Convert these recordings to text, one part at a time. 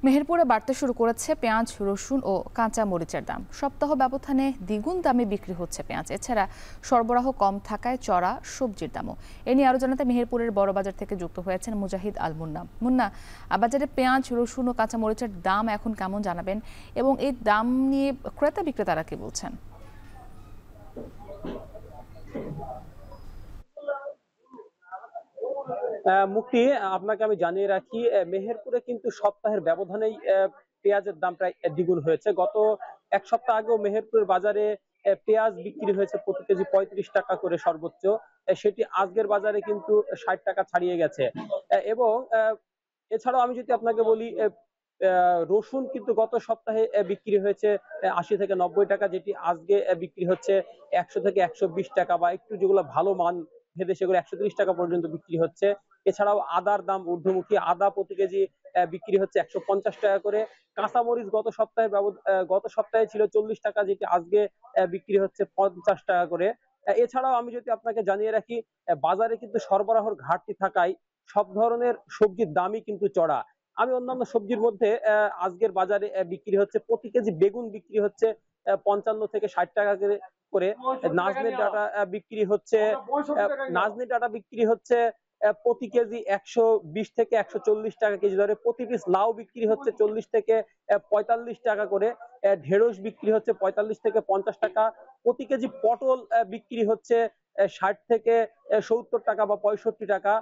মেহেরপুরে বাড়তে শুরু করেছে পেঁয়াজ, রসুন ও কাঁচা মরিচের দাম। সপ্তাহ ব্যবধানে দ্বিগুণ দামে বিক্রি হচ্ছে পেঁয়াজ। এছাড়া সরবরাহ কম থাকায় চড়া সবজির দামও। এ নিয়ে আরো জানাতে মেহেরপুরের বড় বাজার থেকে যুক্ত হয়েছেন মুজাহিদ আল মুন্না। মুন্না, বাজারে পেঁয়াজ, রসুন ও কাঁচা মরিচের দাম এখন কেমন জানাবেন, এবং এই দাম নিয়ে ক্রেতা বিক্রেতারা কি বলছেন? মুক্তি, আপনাকে আমি জানিয়ে রাখি, মেহেরপুরে কিন্তু সপ্তাহের ব্যবধানেই পেঁয়াজের দাম প্রায় দ্বিগুণ হয়েছে। গত এক সপ্তাহ আগেও মেহেরপুরের বাজারে পেঁয়াজ বিক্রি হয়েছে প্রতি কেজি 35 টাকা করে সর্বোচ্চ। সেটি আজকের বাজারে কিন্তু 60 টাকা ছাড়িয়ে গেছে। এবং এছাড়াও আমি যদি আপনাকে বলি, রসুন কিন্তু গত সপ্তাহে বিক্রি হয়েছে 80 থেকে 90 টাকা, যেটি আজকে বিক্রি হচ্ছে 100 থেকে 120 টাকা, বা একটু যেগুলো ভালো মান ভেবে সেগুলো 130 টাকা পর্যন্ত বিক্রি হচ্ছে। এছাড়াও আদার দাম ঊর্ধ্বমুখী, আদা প্রতি কেজি বিক্রি হচ্ছে 150 টাকা করে। কাঁচামরিচ গত সপ্তাহে ছিল 40 টাকা, যেটি আজকে বিক্রি হচ্ছে 50 টাকা করে। এছাড়াও আমি যদি আপনাকে জানিয়ে রাখি, বাজারে কিন্তু সরবরাহের ঘাটতি থাকায় সব ধরনের সবজির দামই কিন্তু চড়া। আমি অন্যান্য সবজির মধ্যে আজকের বাজারে বিক্রি হচ্ছে প্রতি কেজি বেগুন বিক্রি হচ্ছে 55 থেকে 60 টাকা করে। নাজনের ডাটা বিক্রি হচ্ছে নাজনি ডাটা বিক্রি হচ্ছে প্রতি কেজি 120 থেকে 140 টাকা কেজি দরে। প্রতি পিস লাউ বিক্রি হচ্ছে 40 থেকে 45 টাকা করে। ঢেঁড়স বিক্রি হচ্ছে 45 থেকে 50 টাকা। প্রতি কেজি পটল বিক্রি হচ্ছে 60 থেকে 70 টাকা বা 65 টাকা।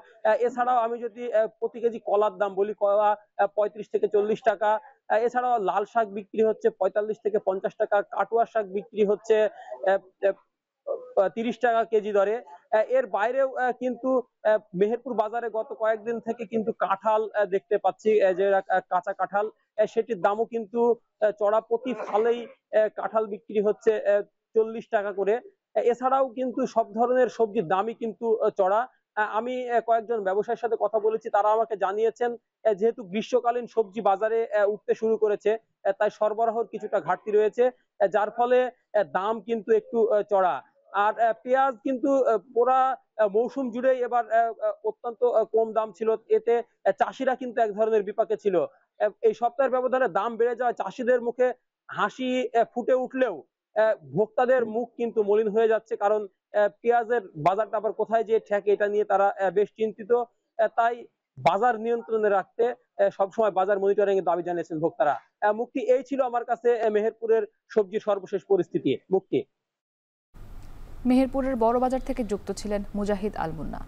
এছাড়াও আমি যদি প্রতি কেজি কলার দাম বলি, কলা 35 থেকে 40 টাকা। এছাড়াও লাল শাক বিক্রি হচ্ছে 45 থেকে 50 টাকা। কাটুয়া শাক বিক্রি হচ্ছে 30 টাকা কেজি দরে। এর বাইরেও কিন্তু মেহেরপুর বাজারে গত কয়েকদিন থেকে কিন্তু কাঁঠাল দেখতে পাচ্ছি, যে কাঁচা কাঁঠাল, সেটির দামও কিন্তু চড়া। প্রতি ফালেই কাঁঠাল বিক্রি হচ্ছে 40 টাকা করে। এছাড়াও কিন্তু সব ধরনের সবজির দামই কিন্তু চড়া। আমি কয়েকজন ব্যবসায়ীর সাথে কথা বলেছি, তারা আমাকে জানিয়েছেন যেহেতু গ্রীষ্মকালীন সবজি বাজারে উঠতে শুরু করেছে, তাই সরবরাহের কিছুটা ঘাটতি রয়েছে, যার ফলে দাম কিন্তু একটু চড়া। আর পেঁয়াজ কিন্তু পুরা মৌসুম জুড়েই এবার অত্যন্ত কম দাম ছিল। এতে চাষিরা কিন্তু এক ধরনের বিপাকে ছিল। এই সপ্তাহের ব্যবধানে দাম বেড়ে যাওয়ায় চাষিদের মুখে হাসি ফুটে উঠলেও ভোক্তাদের মুখ কিন্তু মলিন হয়ে যাচ্ছে, কারণ পেঁয়াজের বাজারটা আবার কোথায় যে ঠেকে এটা নিয়ে তারা বেশ চিন্তিত। তাই বাজার নিয়ন্ত্রণে রাখতে সবসময় বাজার মনিটরিং এর দাবি জানিয়েছেন ভোক্তারা। মুক্তি, এই ছিল আমার কাছে মেহেরপুরের সবজির সর্বশেষ পরিস্থিতি। মুক্তি। মেহেরপুরের বড় বাজার থেকে যুক্ত ছিলেন মুজাহিদ আল মুন্না।